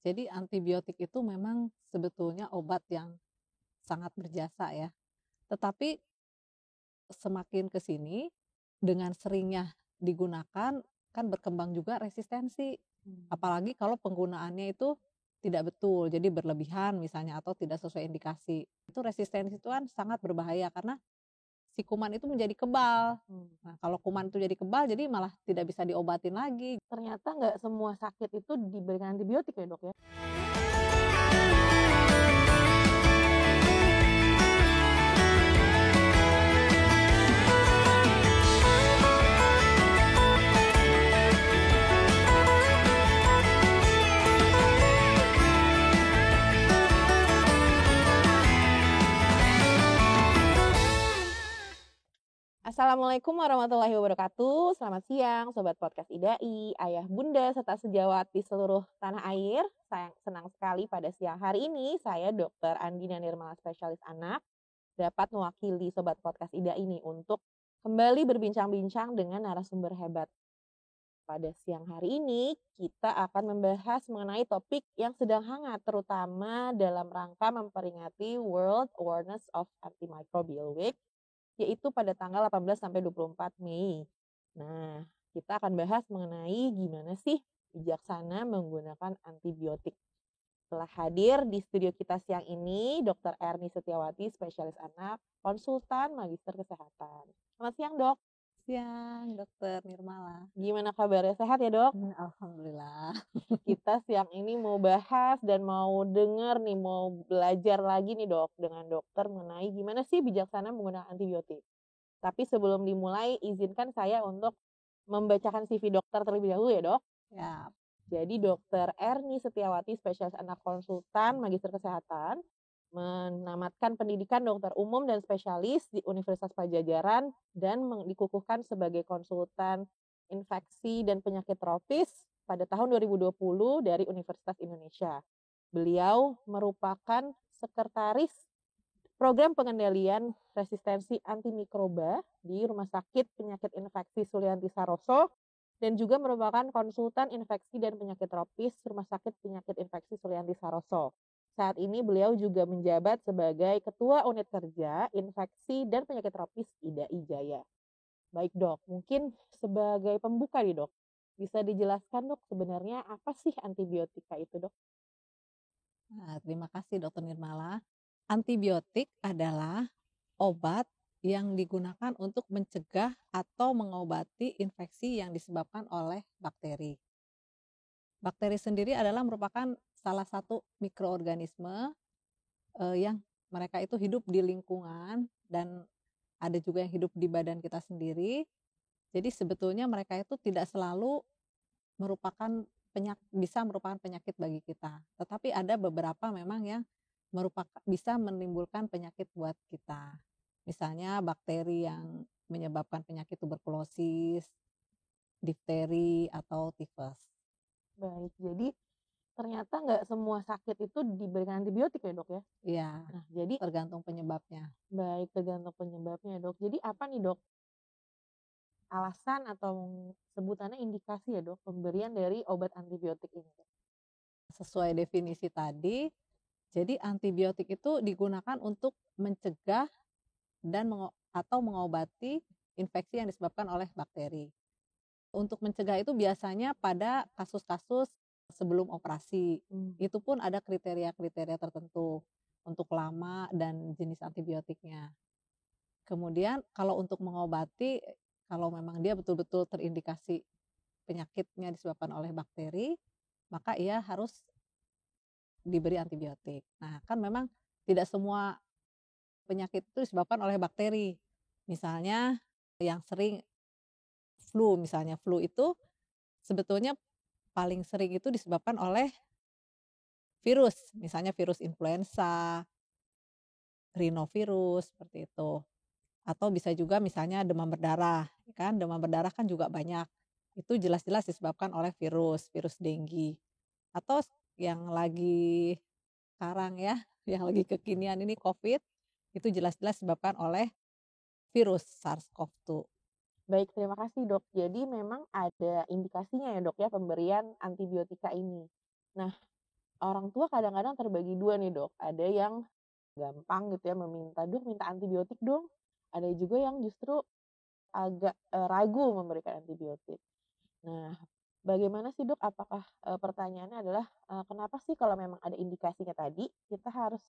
Jadi antibiotik itu memang sebetulnya obat yang sangat berjasa ya. Tetapi semakin ke sini dengan seringnya digunakan kan berkembang juga resistensi. Apalagi kalau penggunaannya itu tidak betul, jadi berlebihan misalnya atau tidak sesuai indikasi. Itu resistensi itu kan sangat berbahaya karena si kuman itu menjadi kebal. Nah, kalau kuman itu jadi kebal jadi malah tidak bisa diobatin lagi. Ternyata nggak semua sakit itu diberikan antibiotik ya dok ya? Assalamualaikum warahmatullahi wabarakatuh. Selamat siang Sobat Podcast IDAI, ayah bunda serta sejawat di seluruh tanah air. Saya senang sekali pada siang hari ini saya Dr. Andina Nirmala spesialis anak dapat mewakili Sobat Podcast IDAI ini untuk kembali berbincang-bincang dengan narasumber hebat. Pada siang hari ini kita akan membahas mengenai topik yang sedang hangat terutama dalam rangka memperingati World Awareness of Antimicrobial Week yaitu pada tanggal 18 sampai 24 Mei. Nah, kita akan bahas mengenai gimana sih bijaksana menggunakan antibiotik. Telah hadir di studio kita siang ini Dr. Erni Setiawati, spesialis anak, konsultan magister kesehatan. Selamat siang, Dok. Siang, Dokter Nirmala. Gimana kabarnya? Sehat ya, Dok? Alhamdulillah. Kita siang ini mau bahas dan mau dengar nih, mau belajar lagi nih, Dok, dengan dokter mengenai gimana sih bijaksana menggunakan antibiotik. Tapi sebelum dimulai, izinkan saya untuk membacakan CV dokter terlebih dahulu ya, Dok. Ya, Jadi Dr. Erni Setiawati, spesialis anak konsultan, magister kesehatan, menamatkan pendidikan dokter umum dan spesialis di Universitas Pajajaran dan dikukuhkan sebagai konsultan infeksi dan penyakit tropis pada tahun 2020 dari Universitas Indonesia. Beliau merupakan sekretaris program pengendalian resistensi antimikroba di Rumah Sakit Penyakit Infeksi Sulianti Saroso dan juga merupakan konsultan infeksi dan penyakit tropis Rumah Sakit Penyakit Infeksi Sulianti Saroso. Saat ini beliau juga menjabat sebagai Ketua Unit Kerja Infeksi dan Penyakit Tropis IDAI Jaya. Baik dok, mungkin sebagai pembuka nih dok, bisa dijelaskan dok sebenarnya apa sih antibiotika itu dok? nah, terima kasih Dokter Nirmala. Antibiotik adalah obat yang digunakan untuk mencegah atau mengobati infeksi yang disebabkan oleh bakteri. Bakteri sendiri adalah merupakan salah satu mikroorganisme yang mereka itu hidup di lingkungan dan ada juga yang hidup di badan kita sendiri. Jadi sebetulnya mereka itu tidak selalu bisa merupakan penyakit bagi kita. Tetapi ada beberapa memang yang bisa menimbulkan penyakit buat kita. Misalnya bakteri yang menyebabkan penyakit tuberkulosis, difteri atau tifus. Baik, jadi ternyata nggak semua sakit itu diberikan antibiotik ya dok ya? Iya, Nah jadi tergantung penyebabnya. baik, tergantung penyebabnya dok. Jadi apa nih dok alasan atau sebutannya indikasi ya dok pemberian dari obat antibiotik ini dok? Sesuai definisi tadi, jadi antibiotik itu digunakan untuk mencegah atau mengobati infeksi yang disebabkan oleh bakteri. Untuk mencegah itu biasanya pada kasus-kasus sebelum operasi. Itu pun ada kriteria-kriteria tertentu untuk lama dan jenis antibiotiknya. Kemudian kalau untuk mengobati, kalau memang dia betul-betul terindikasi penyakitnya disebabkan oleh bakteri, maka ia harus diberi antibiotik. Nah, kan memang tidak semua penyakit itu disebabkan oleh bakteri. Misalnya yang sering flu itu sebetulnya paling sering itu disebabkan oleh virus, misalnya virus influenza, rhinovirus seperti itu. Atau bisa juga misalnya demam berdarah, kan demam berdarah kan juga banyak. Itu jelas-jelas disebabkan oleh virus dengue. Atau yang lagi sekarang ya, yang lagi kekinian ini COVID, itu jelas-jelas disebabkan oleh virus SARS-CoV-2. Baik, terima kasih dok. Jadi memang ada indikasinya ya dok ya pemberian antibiotika ini. Nah, orang tua kadang-kadang terbagi 2 nih, Dok. Ada yang gampang gitu ya meminta, "Dok, minta antibiotik dong." Ada juga yang justru agak, ragu memberikan antibiotik. Nah, bagaimana sih, Dok? Apakah, pertanyaannya adalah, kenapa sih kalau memang ada indikasinya tadi, kita harus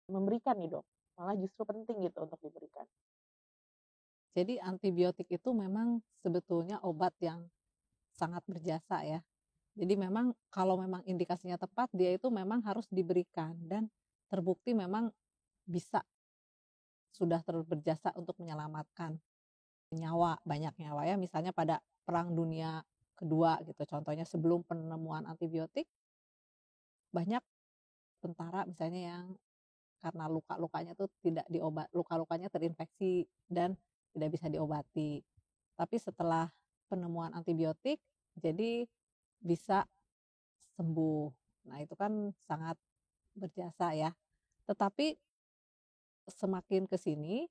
memberikan nih, Dok? Malah justru penting gitu untuk diberikan. Jadi antibiotik itu memang sebetulnya obat yang sangat berjasa ya. Jadi memang kalau memang indikasinya tepat, dia itu memang harus diberikan dan terbukti memang bisa sudah berjasa untuk menyelamatkan nyawa, banyak nyawa ya. Misalnya pada Perang Dunia Kedua gitu, contohnya sebelum penemuan antibiotik, banyak tentara misalnya yang karena luka-lukanya tuh tidak luka-lukanya terinfeksi dan tidak bisa diobati. Tapi setelah penemuan antibiotik, jadi bisa sembuh. Nah, itu kan sangat berjasa ya. Tetapi semakin ke sini,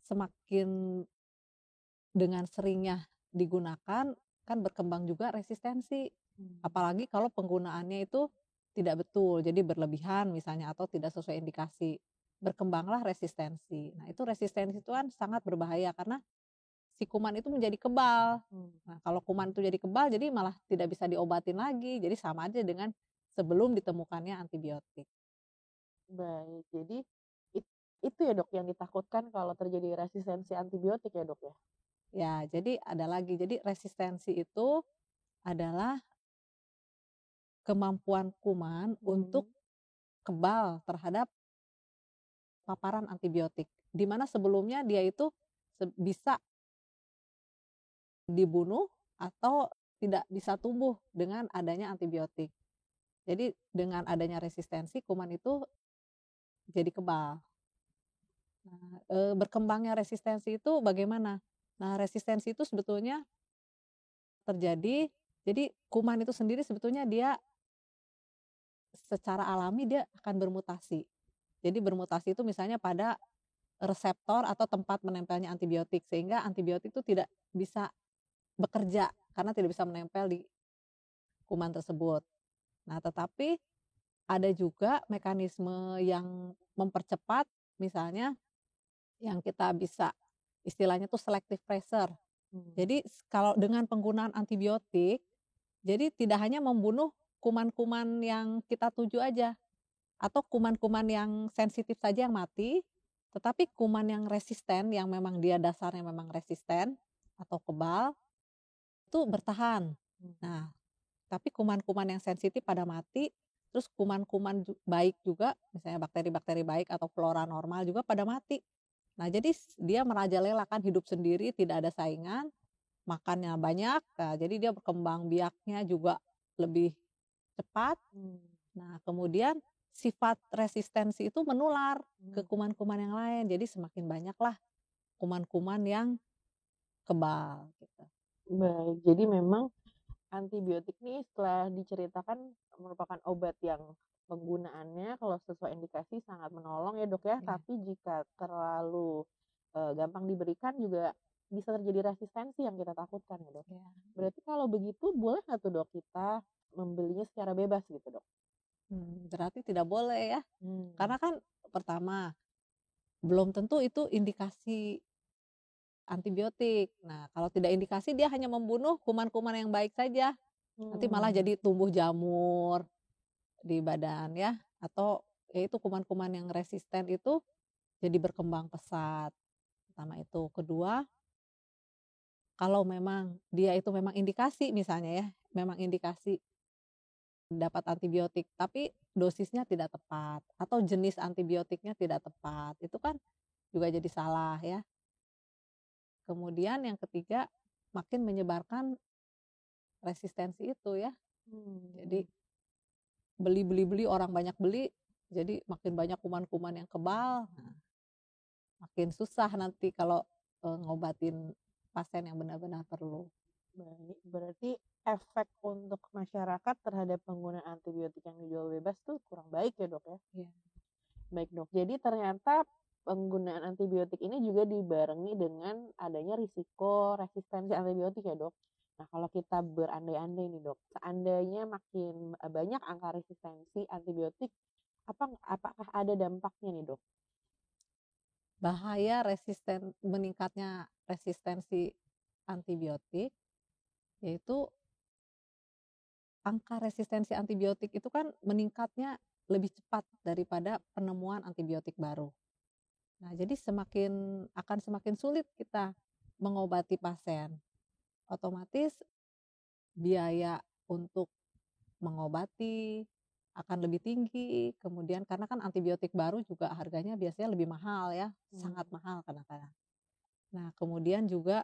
semakin dengan seringnya digunakan, kan berkembang juga resistensi. Apalagi kalau penggunaannya itu tidak betul, jadi berlebihan misalnya atau tidak sesuai indikasi. Berkembanglah resistensi. Nah, itu resistensi itu kan sangat berbahaya karena si kuman itu menjadi kebal. Nah, kalau kuman itu jadi kebal, jadi malah tidak bisa diobatin lagi. Jadi sama aja dengan sebelum ditemukannya antibiotik. Baik, jadi it itu ya, Dok, yang ditakutkan kalau terjadi resistensi antibiotik ya, Dok, ya? Ya, jadi ada lagi. Jadi resistensi itu adalah kemampuan kuman untuk Mhm. kebal terhadap paparan antibiotik. Di mana sebelumnya dia itu bisa dibunuh atau tidak bisa tumbuh dengan adanya antibiotik. Jadi dengan adanya resistensi kuman itu jadi kebal. Nah, berkembangnya resistensi itu bagaimana? Nah, resistensi itu sebetulnya terjadi, jadi kuman itu sendiri sebetulnya dia secara alami dia akan bermutasi. Jadi bermutasi itu misalnya pada reseptor atau tempat menempelnya antibiotik, sehingga antibiotik itu tidak bisa bekerja karena tidak bisa menempel di kuman tersebut. Nah, tetapi ada juga mekanisme yang mempercepat, misalnya yang kita bisa istilahnya tuh selective pressure. Mmm. Jadi kalau dengan penggunaan antibiotik, jadi tidak hanya membunuh kuman-kuman yang kita tuju aja, atau kuman-kuman yang sensitif saja yang mati, tetapi kuman yang resisten, yang memang dia dasarnya memang resisten atau kebal, itu bertahan. Mhm. Nah, tapi kuman-kuman yang sensitif pada mati, terus kuman-kuman baik juga, misalnya bakteri-bakteri baik atau flora normal juga pada mati. Nah, jadi dia merajalela kan hidup sendiri, tidak ada saingan, makannya banyak, nah jadi dia berkembang biaknya juga lebih cepat. Mmm. Nah, kemudian sifat resistensi itu menular ke Mhm. kuman-kuman yang lain, jadi semakin banyaklah kuman-kuman yang kebal gitu. Baik, jadi memang antibiotik nih setelah diceritakan merupakan obat yang penggunaannya kalau sesuai indikasi sangat menolong ya, Dok, ya, Iya, tapi jika terlalu, gampang diberikan juga bisa terjadi resistensi yang kita takutkan ya, Dok. iya. Berarti kalau begitu boleh nggak tuh, Dok, kita membelinya secara bebas gitu, Dok? Berarti tidak boleh ya, Mmm. karena kan pertama, belum tentu itu indikasi antibiotik. Nah, kalau tidak indikasi dia hanya membunuh kuman-kuman yang baik saja, nanti malah Mmm. jadi tumbuh jamur di badan ya, atau ya itu kuman-kuman yang resisten itu jadi berkembang pesat, pertama itu. Kedua, kalau memang dia itu memang indikasi misalnya ya, memang indikasi dapat antibiotik, tapi dosisnya tidak tepat atau jenis antibiotiknya tidak tepat, itu kan juga jadi salah ya. Kemudian yang ketiga, makin menyebarkan resistensi itu ya. Jadi Mmm. beli, orang banyak beli, jadi makin banyak kuman-kuman yang kebal, nah makin susah nanti kalau, ngobatin pasien yang benar-benar perlu. Baik, berarti efek untuk masyarakat terhadap penggunaan antibiotik yang dijual bebas tuh kurang baik ya, Dok, ya? Iya. Baik, Dok. Jadi ternyata penggunaan antibiotik ini juga dibarengi dengan adanya risiko resistensi antibiotik ya, Dok? Nah, kalau kita berandai-andai nih Dok, seandainya makin banyak angka resistensi antibiotik, apakah ada dampaknya nih Dok? Bahaya meningkatnya resistensi antibiotik, yaitu angka resistensi antibiotik itu kan meningkatnya lebih cepat daripada penemuan antibiotik baru. Nah, jadi akan semakin sulit kita mengobati pasien. Otomatis biaya untuk mengobati akan lebih tinggi, kemudian karena kan antibiotik baru juga harganya biasanya lebih mahal ya, sangat Mmm. mahal kadang-kadang. Nah, kemudian juga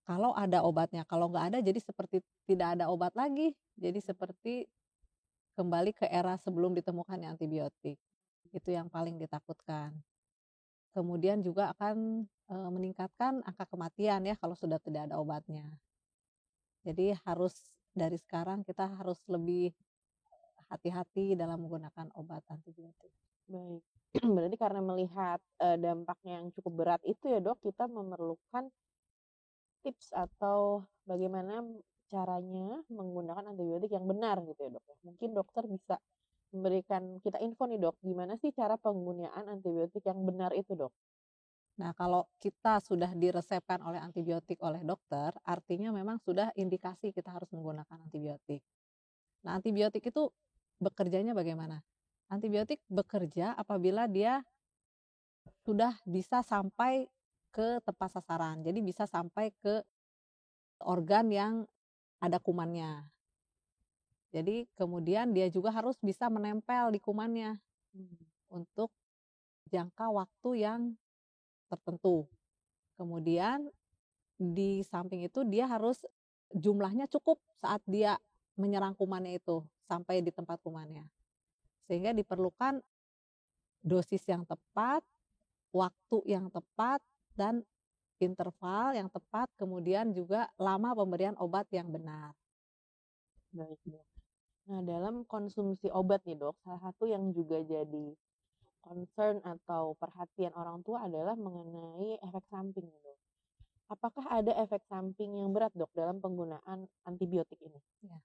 kalau ada obatnya, kalau nggak ada jadi seperti tidak ada obat lagi, jadi seperti kembali ke era sebelum ditemukannya antibiotik. Itu yang paling ditakutkan. Kemudian juga akan, meningkatkan angka kematian ya kalau sudah tidak ada obatnya. Jadi dari sekarang kita harus lebih hati-hati dalam menggunakan obat antibiotik. Baik. Berarti karena melihat, dampaknya yang cukup berat itu ya Dok, kita memerlukan tips atau bagaimana caranya menggunakan antibiotik yang benar gitu ya Dok ya. Mungkin dokter bisa memberikan kita info nih Dok, gimana sih cara penggunaan antibiotik yang benar itu Dok? Nah, kalau kita sudah diresepkan oleh antibiotik oleh dokter, artinya memang sudah indikasi kita harus menggunakan antibiotik. Nah, antibiotik itu bekerjanya bagaimana? Antibiotik bekerja apabila dia sudah bisa sampai ke tepat sasaran. Jadi bisa sampai ke organ yang ada kumannya. Jadi kemudian dia juga harus bisa menempel di kumannya Mmm. untuk jangka waktu yang tertentu. Kemudian di samping itu dia harus jumlahnya cukup saat dia menyerang kumannya itu sampai di tempat kumannya. Sehingga diperlukan dosis yang tepat, waktu yang tepat, dan interval yang tepat, kemudian juga lama pemberian obat yang benar. Baik Dok. Nah, dalam konsumsi obat nih Dok, salah satu yang juga jadi concern atau perhatian orang tua adalah mengenai efek samping nih Dok. Apakah ada efek samping yang berat Dok dalam penggunaan antibiotik ini? Ya.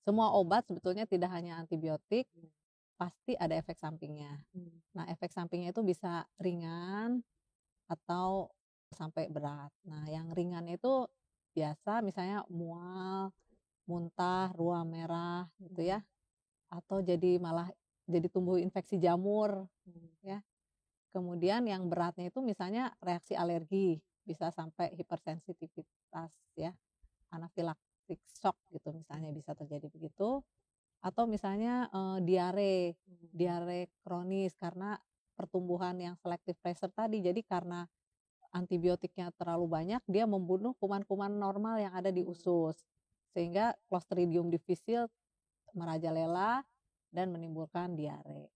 Semua obat sebetulnya tidak hanya antibiotik, Mmm. pasti ada efek sampingnya. Mmm. Nah, efek sampingnya itu bisa ringan atau sampai berat. Nah, yang ringan itu biasa misalnya mual, muntah, ruam merah gitu Mmm. ya, atau malah jadi tumbuh infeksi jamur Mmm. ya. Kemudian yang beratnya itu misalnya reaksi alergi, bisa sampai hipersensitivitas ya, anafilaktik shock gitu misalnya bisa terjadi begitu, atau misalnya, diare, Mmm. diare kronis karena pertumbuhan yang selective pressure tadi. Jadi karena antibiotiknya terlalu banyak, dia membunuh kuman-kuman normal yang ada di Mmm. usus, sehingga Clostridium difficile merajalela dan menimbulkan diare.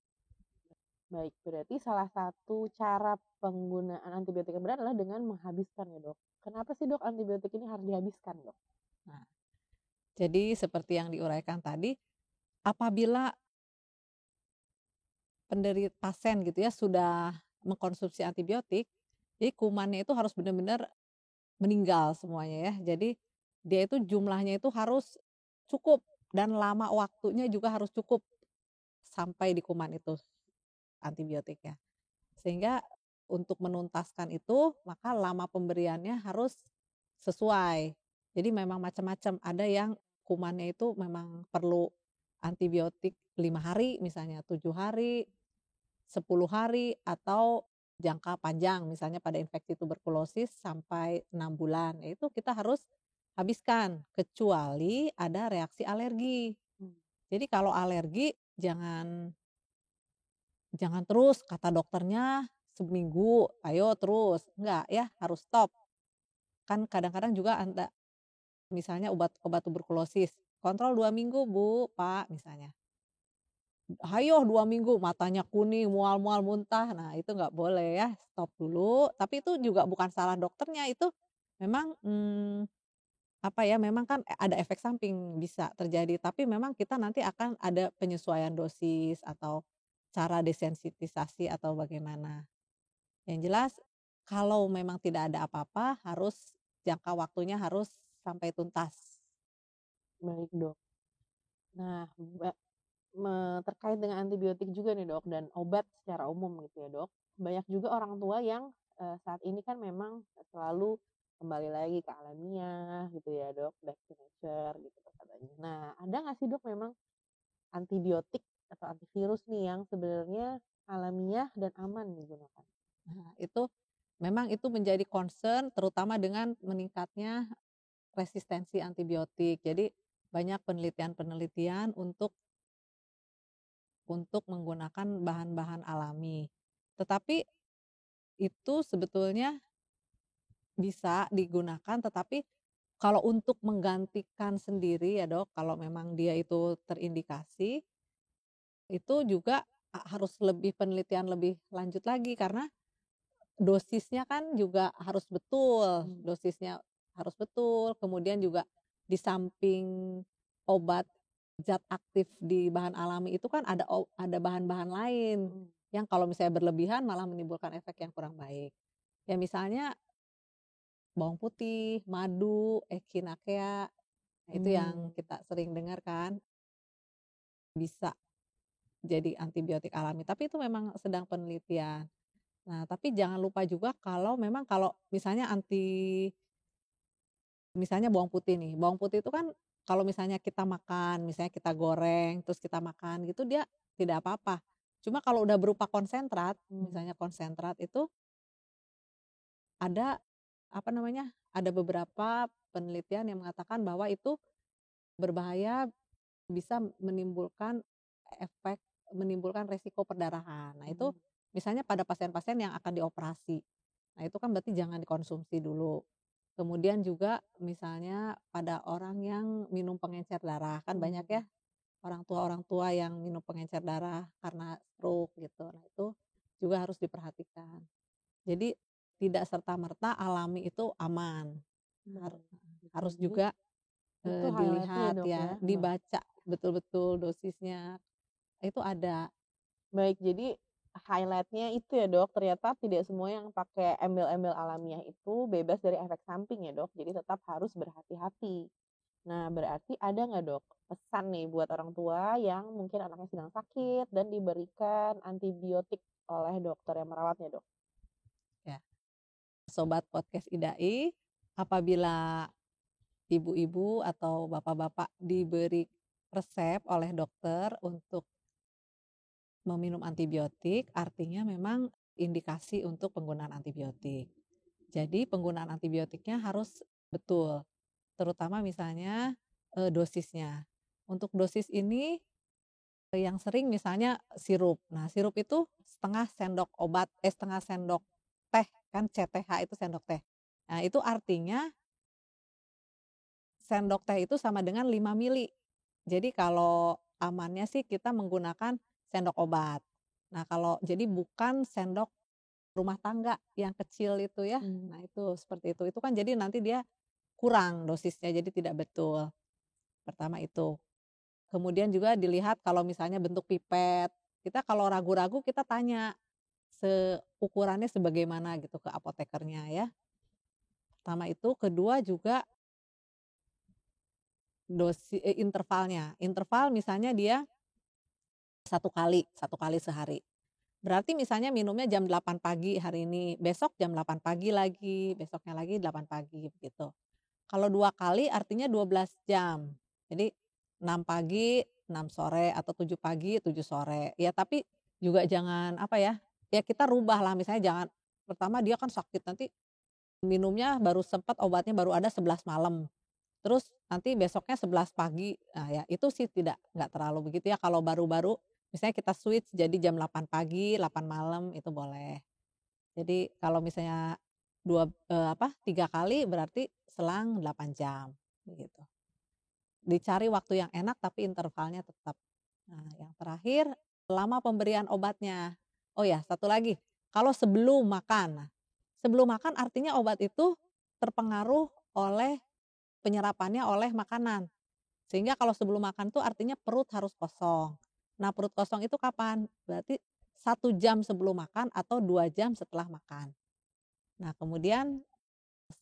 Baik, berarti salah satu cara penggunaan antibiotik yang benar adalah dengan menghabiskan ya, Dok? Kenapa sih, Dok, antibiotik ini harus dihabiskan, Dok? Nah, jadi seperti yang diuraikan tadi, apabila pasien gitu ya sudah mengkonsumsi antibiotik, jadi kumannya itu harus benar-benar meninggal semuanya ya. Jadi dia itu jumlahnya itu harus cukup dan lama waktunya juga harus cukup sampai di kuman itu antibiotiknya. Sehingga untuk menuntaskan itu maka lama pemberiannya harus sesuai. Jadi memang macam-macam, ada yang kumannya itu memang perlu antibiotik 5 hari misalnya, 7 hari, 10 hari, atau jangka panjang misalnya pada infeksi tuberkulosis sampai 6 bulan. Itu kita harus habiskan, kecuali ada reaksi alergi. Mmm. Jadi kalau alergi jangan jangan terus kata dokternya seminggu, ayo terus, enggak ya, harus stop. Kan kadang-kadang juga misalnya obat tuberkulosis, kontrol 2 minggu Bu, Pak, misalnya. Hayo 2 minggu matanya kuning, mual-mual, muntah, nah itu nggak boleh ya, stop dulu. Tapi itu juga bukan salah dokternya, itu memang, apa ya, memang kan ada efek samping bisa terjadi, tapi memang kita nanti akan ada penyesuaian dosis atau cara desensitisasi atau bagaimana. Yang jelas kalau memang tidak ada apa-apa jangka waktunya harus sampai tuntas. Baik, Dok. Nah, terkait dengan antibiotik juga nih, Dok, dan obat secara umum gitu ya, Dok. Banyak juga orang tua yang, saat ini kan memang selalu kembali lagi ke alamiah gitu ya, Dok, back to nature gitu katanya. Nah, ada nggak sih, Dok, memang antibiotik atau antivirus nih yang sebenarnya alamiah dan aman digunakan? Nah, itu memang itu menjadi concern terutama dengan meningkatnya resistensi antibiotik. Jadi banyak penelitian-penelitian untuk menggunakan bahan-bahan alami. Tetapi itu sebetulnya bisa digunakan, tetapi kalau untuk menggantikan sendiri ya, Dok, kalau memang dia itu terindikasi, itu juga harus lebih penelitian lebih lanjut lagi karena dosisnya kan juga harus betul, dosisnya harus betul, kemudian juga di samping obat zat aktif di bahan alami itu kan ada bahan-bahan lain yang kalau misalnya berlebihan malah menimbulkan efek yang kurang baik. Ya misalnya bawang putih, madu, Echinacea, nah itu yang kita sering dengar kan bisa jadi antibiotik alami, tapi itu memang sedang penelitian. Nah, tapi jangan lupa juga kalau misalnya misalnya bawang putih nih, bawang putih itu kan kalau misalnya kita makan, misalnya kita goreng, terus kita makan gitu dia tidak apa-apa. Cuma kalau udah berupa konsentrat, misalnya konsentrat itu ada, apa namanya, ada beberapa penelitian yang mengatakan bahwa itu berbahaya, bisa menimbulkan resiko perdarahan. Nah itu misalnya pada pasien-pasien yang akan dioperasi. Nah itu kan berarti jangan dikonsumsi dulu. Kemudian juga misalnya pada orang yang minum pengencer darah, kan banyak ya orang tua yang minum pengencer darah karena stroke gitu. Nah itu juga harus diperhatikan. Jadi tidak serta-merta alami itu aman. Harus Jadi juga itu highlight-nya ya, dilihat Dok, ya? ya, dibaca betul-betul dosisnya, itu ada. Baik, jadi highlight-nya itu ya, Dok, ternyata tidak semua yang pakai embel-embel alamiah itu bebas dari efek samping ya, Dok, jadi tetap harus berhati-hati. Nah, berarti ada nggak, Dok, pesan nih buat orang tua yang mungkin anaknya sedang sakit dan diberikan antibiotik oleh dokter yang merawatnya, Dok? Ya, sobat podcast IDAI, apabila ibu-ibu atau bapak-bapak diberi resep oleh dokter untuk meminum antibiotik, artinya memang indikasi untuk penggunaan antibiotik. Jadi penggunaan antibiotiknya harus betul, terutama misalnya dosisnya. Untuk dosis ini yang sering misalnya sirup. Nah, sirup itu setengah sendok teh, kan CTH itu sendok teh. Nah, itu artinya sendok teh itu sama dengan 5 mili. Jadi kalau amannya sih kita menggunakan sendok obat. Nah, jadi bukan sendok rumah tangga yang kecil itu ya. Nah, itu seperti itu. Itu kan jadi nanti dia kurang dosisnya jadi tidak betul. Pertama itu. Kemudian juga dilihat kalau misalnya bentuk pipet. Kita kalau ragu-ragu kita tanya ukurannya sebagaimana gitu ke apotekernya ya. Pertama itu, kedua juga intervalnya. Interval misalnya dia satu kali sehari. Berarti misalnya minumnya jam 8 pagi hari ini, besok jam 8 pagi lagi, besoknya lagi 8 pagi begitu. Kalau 2 kali artinya 12 jam. Jadi 6 pagi, 6 sore atau 7 pagi, 7 sore. Ya tapi juga jangan apa ya, ya kita rubah lah misalnya jangan pertama dia kan sakit nanti minumnya baru sempat obatnya baru ada 11 malam. Terus nanti besoknya 11 pagi. Nah ya itu sih nggak terlalu begitu ya kalau baru-baru misalnya kita switch jadi jam 8 pagi, 8 malam itu boleh. Jadi kalau misalnya 3 kali berarti selang 8 jam begitu. Dicari waktu yang enak tapi intervalnya tetap. Nah, yang terakhir lama pemberian obatnya. Oh ya, satu lagi, kalau sebelum makan. Nah, sebelum makan artinya obat itu terpengaruh oleh penyerapannya oleh makanan. Sehingga kalau sebelum makan tuh artinya perut harus kosong. Nah, perut kosong itu kapan? Berarti 1 jam sebelum makan atau 2 jam setelah makan. Nah, kemudian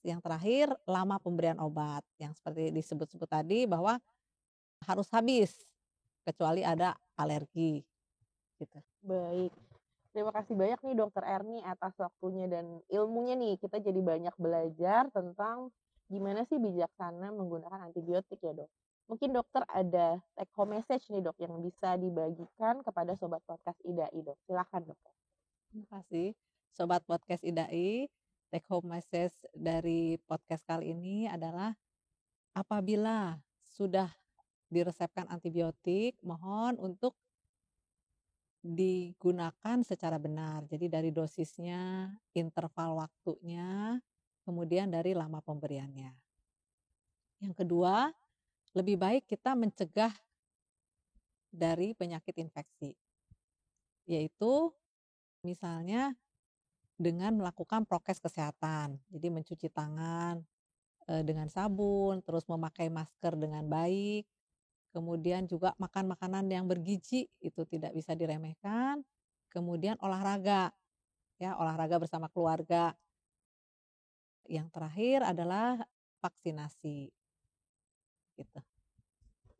Yang terakhir, lama pemberian obat, yang seperti disebut-sebut tadi bahwa harus habis, kecuali ada alergi, gitu. Baik. Terima kasih banyak nih Dokter Erni atas waktunya dan ilmunya nih. Kita jadi banyak belajar tentang gimana sih bijaksana menggunakan antibiotik ya dok. Mungkin dokter ada take home message nih dok yang bisa dibagikan kepada sobat podcast IDAI dok. Silakan dokter. Terima kasih, sobat podcast IDAI. Take home message dari podcast kali ini adalah apabila sudah diresepkan antibiotik, mohon untuk digunakan secara benar. Jadi dari dosisnya, interval waktunya, kemudian dari lama pemberiannya. Yang kedua, lebih baik kita mencegah dari penyakit infeksi, yaitu misalnya dengan melakukan prokes kesehatan. Jadi mencuci tangan dengan sabun, terus memakai masker dengan baik, kemudian juga makan makanan yang bergizi, itu tidak bisa diremehkan. Kemudian olahraga, ya olahraga bersama keluarga. Yang terakhir adalah vaksinasi, gitu.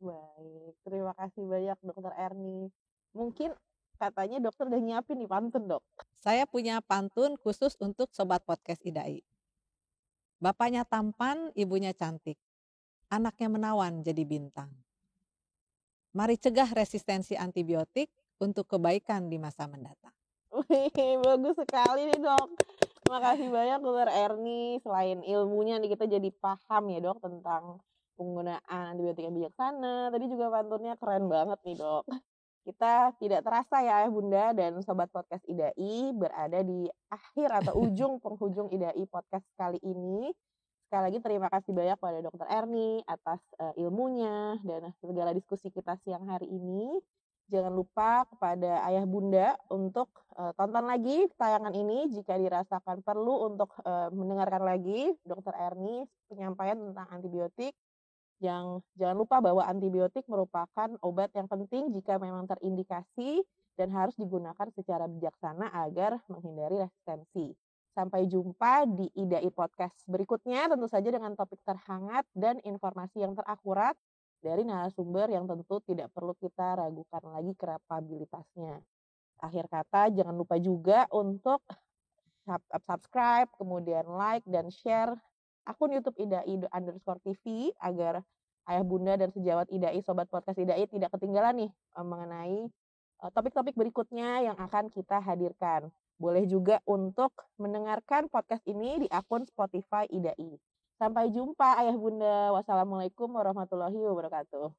Baik, terima kasih banyak Dokter Erni. Mungkin katanya dokter udah nyiapin nih pantun dok. Saya punya pantun khusus untuk sobat podcast IDAI. Bapaknya tampan, ibunya cantik. Anaknya menawan jadi bintang. Mari cegah resistensi antibiotik untuk kebaikan di masa mendatang. Wih, bagus sekali nih dok. Makasih banyak Dokter Erni. Selain ilmunya nih kita jadi paham ya dok tentang penggunaan antibiotik yang bijaksana. Tadi juga pantunnya keren banget nih dok. Kita tidak terasa ya Ayah Bunda dan Sobat Podcast IDAI berada di akhir atau ujung penghujung IDAI Podcast kali ini. Sekali lagi terima kasih banyak pada Dokter Erni atas ilmunya dan segala diskusi kita siang hari ini. Jangan lupa kepada Ayah Bunda untuk tonton lagi tayangan ini jika dirasakan perlu untuk mendengarkan lagi Dokter Erni penyampaian tentang antibiotik. Jangan lupa bahwa antibiotik merupakan obat yang penting jika memang terindikasi dan harus digunakan secara bijaksana agar menghindari resistensi. Sampai jumpa di IDAI Podcast berikutnya, tentu saja dengan topik terhangat dan informasi yang terakurat dari narasumber yang tentu tidak perlu kita ragukan lagi kapabilitasnya. Akhir kata, jangan lupa juga untuk subscribe, kemudian like dan share akun YouTube IDAI_TV agar Ayah Bunda dan sejawat IDAI, Sobat Podcast IDAI tidak ketinggalan nih mengenai topik-topik berikutnya yang akan kita hadirkan. Boleh juga untuk mendengarkan podcast ini di akun Spotify IDAI. Sampai jumpa Ayah Bunda. Wassalamualaikum warahmatullahi wabarakatuh.